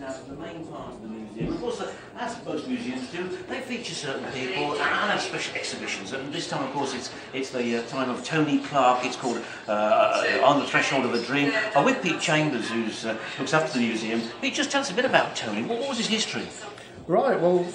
us now to the main part of the museum. Of course, as most museums do, they feature certain people and have special exhibitions. And this time, of course, it's the time of Tony Clarke. It's called On the Threshold of a Dream. I'm with Pete Chambers, who looks after the museum. Pete, just tell us a bit about Tony. What was his history? Right, well,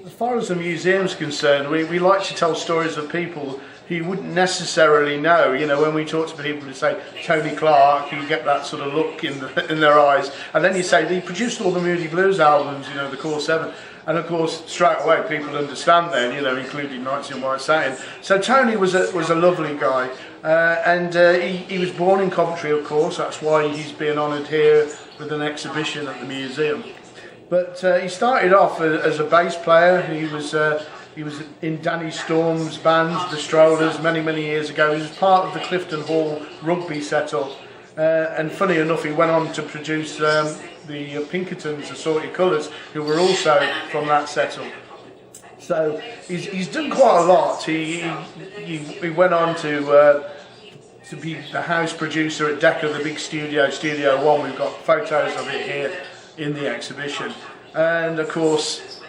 as far as the museum's concerned, we like to tell stories of people who you wouldn't necessarily know. You know, when we talk to people who say Tony Clarke, you get that sort of look in their eyes, and then you say he produced all the Moody Blues albums, you know, the Core 7, and of course straight away people understand then, you know, including Nights in White Satin. So Tony was a lovely guy, and he was born in Coventry, of course. That's why he's being honoured here with an exhibition at the museum. But he started off as a bass player. He was in Danny Storm's band, the Strollers, many years ago. He was part of the Clifton Hall rugby setup. And funny enough, he went on to produce the Pinkertons, Assorted Colours, who were also from that setup. So he's done quite a lot. He went on to be the house producer at Decca, the big studio, Studio One. We've got photos of it here in the exhibition. And of course,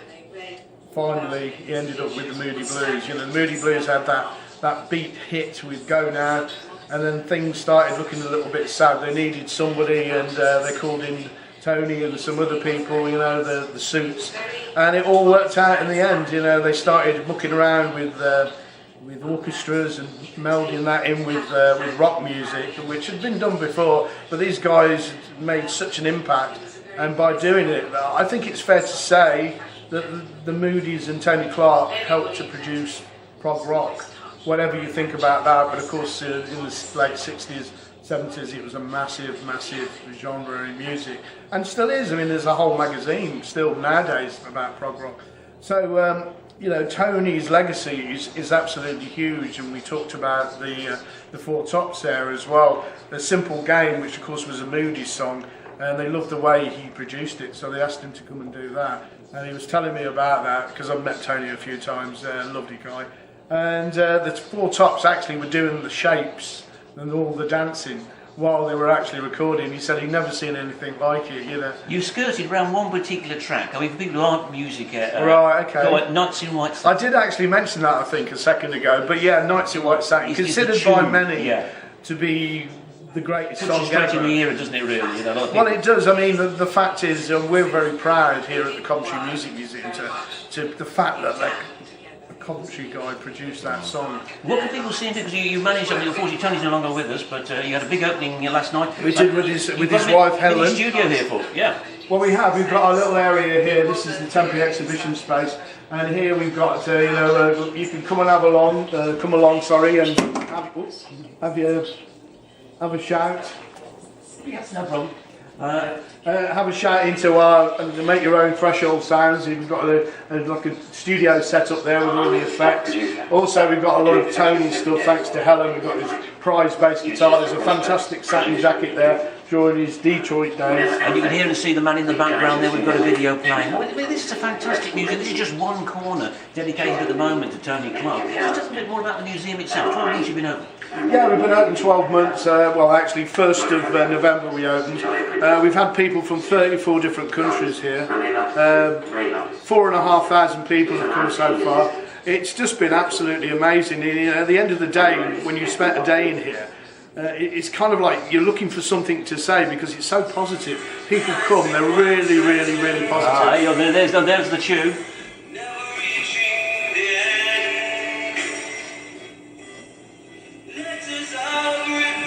finally he ended up with the Moody Blues. You know, the Moody Blues had that beat hit with Go Now, and then things started looking a little bit sad. They needed somebody, and they called in Tony and some other people, you know, the Suits, and it all worked out in the end. You know, they started mucking around with orchestras and melding that in with rock music, which had been done before, but these guys made such an impact. And by doing it, I think it's fair to say that the Moodys and Tony Clarke helped to produce prog rock, whatever you think about that. But of course, in the late 60s, 70s, it was a massive genre in music, and still is. I mean, there's a whole magazine still nowadays about prog rock. So, you know, Tony's legacy is absolutely huge, and we talked about the Four Tops there as well. The Simple Game, which of course was a Moody song, and they loved the way he produced it, so they asked him to come and do that. And he was telling me about that, because I've met Tony a few times, lovely guy. And the Four Tops actually were doing the shapes and all the dancing while they were actually recording. He said he'd never seen anything like it, you know. You skirted around one particular track. I mean, for people who aren't music, right, okay. Nights in White Satin. I did actually mention that, I think, a second ago, but yeah, Nights in White Satin, considered by many to be the greatest song ever. Puts you straight in the era, doesn't it, really? You know, well, it does. I mean, the fact is, we're very proud here at the Coventry Music Museum to the fact that a Coventry guy produced that song. What can people see? Because you managed, I mean, unfortunately Tony's no longer with us, but you had a big opening last night. We did with his wife Helen. Big studio here for, yeah. Well, we've got our little area here. This is the temporary exhibition space, and here we've got, you know, you can come along, and have a shout. Yes, no problem. Have a shout into and make your own threshold sounds. We've got like a studio set up there with all the effects. Also, we've got a lot of Tony stuff thanks to Helen. We've got his prize bass guitar. There's a fantastic satin jacket there during his Detroit days. And you can hear and see the man in the background there. We've got a video playing. I mean, this is a fantastic museum. This is just one corner dedicated at the moment to Tony Clarke. Just tell us a bit more about the museum itself. 12 months you've been open. Yeah, we've been open 12 months. Well, actually, 1st of November we opened. We've had people from 34 different countries here. 4,500 people have come so far. It's just been absolutely amazing. You know, at the end of the day, when you spent a day in here, it's kind of like you're looking for something to say because it's so positive. People come, they're really positive. There's the tune.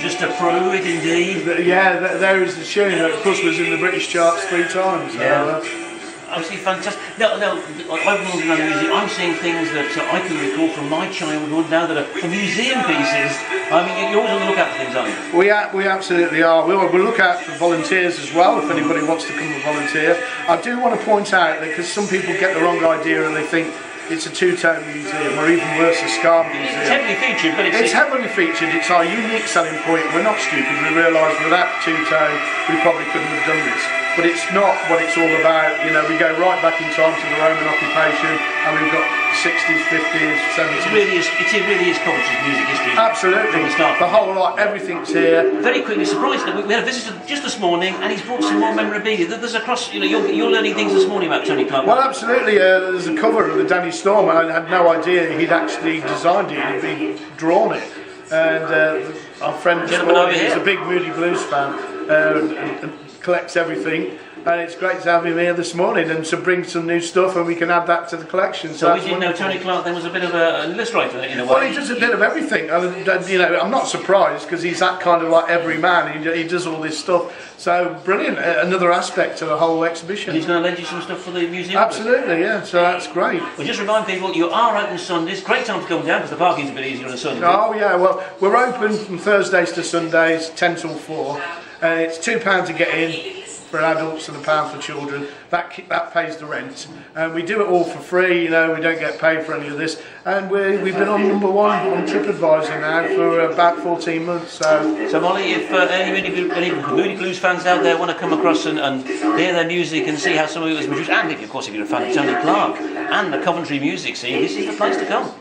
Just to prove it, indeed. Yeah, there is the tune. That, of course, was in the British charts 3 times. Yeah. Absolutely fantastic. No, I've walked around the museum. I'm seeing things that I can recall from my childhood now that are museum pieces. I mean, you're always on the lookout for things, aren't you? We absolutely are. We'll look out for volunteers as well, if anybody wants to come and volunteer. I do want to point out that because some people get the wrong idea and they think it's a two-tone museum, or even worse, a ska museum. It's heavily featured, but it's heavily featured. It's our unique selling point. We're not stupid. We realise without two-tone, we probably couldn't have done this. But it's not what it's all about. You know, we go right back in time to the Roman occupation, and we've got 60s, 50s, 70s. It really is Coventry's music history. Absolutely. From the start. The whole lot, everything's here. Very quickly, surprised that we had a visitor just this morning, and he's brought some more memorabilia. There's you're learning things this morning about Tony Clarke. Well, absolutely. There's a cover of the Danny Storm, and I had no idea he'd actually designed it. He'd drawn it. And our friend this morning is a big Moody Blues fan and collects everything. And it's great to have him here this morning and to bring some new stuff, and we can add that to the collection. So we didn't know Tony Clarke then was a bit of an illustrator in a way. Well, he does a bit of everything. I'm not surprised because he's that kind of like every man. He does all this stuff. So brilliant, another aspect to the whole exhibition. And he's going to lend you some stuff for the museum. Absolutely, yeah. So that's great. Well, just remind people you are open Sundays. Great time to come down because the parking's a bit easier on a Sunday. Oh yeah, well we're open from Thursdays to Sundays, 10 till 4. It's £2 to get in for adults and £1 for children. That pays the rent. And we do it all for free. We don't get paid for any of this. And we've been on #1 on TripAdvisor now for about 14 months. So Molly, if any Moody Blues fans out there want to come across and hear their music and see how some of it was produced, and of course if you're a fan of Tony Clarke and the Coventry music scene, this is the place to come.